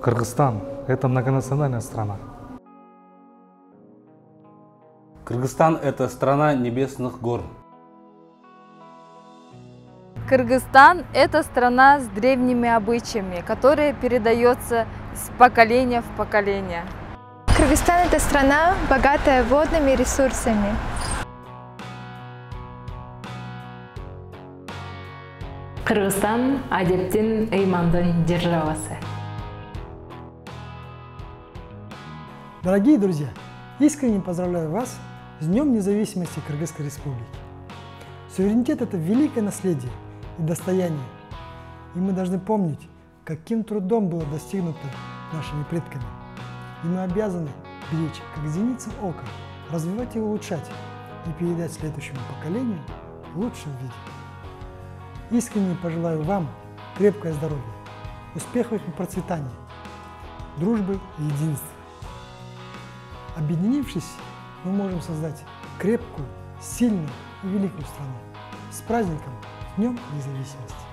Кыргызстан – это многонациональная страна. Кыргызстан – это страна небесных гор. Кыргызстан – это страна с древними обычаями, которые передаются с поколения в поколение. Кыргызстан – это страна, богатая водными ресурсами. Кыргызстан – адептин ыймандын державасы. Дорогие друзья, искренне поздравляю вас с Днем независимости Кыргызской Республики. Суверенитет – это великое наследие и достояние, и мы должны помнить, каким трудом было достигнуто нашими предками. И мы обязаны беречь, как зеницу ока, развивать и улучшать, и передать следующему поколению в лучшем виде. Искренне пожелаю вам крепкое здоровье, успехов и процветания, дружбы и единства. Объединившись, мы можем создать крепкую, сильную и великую страну. С праздником, Днем независимости!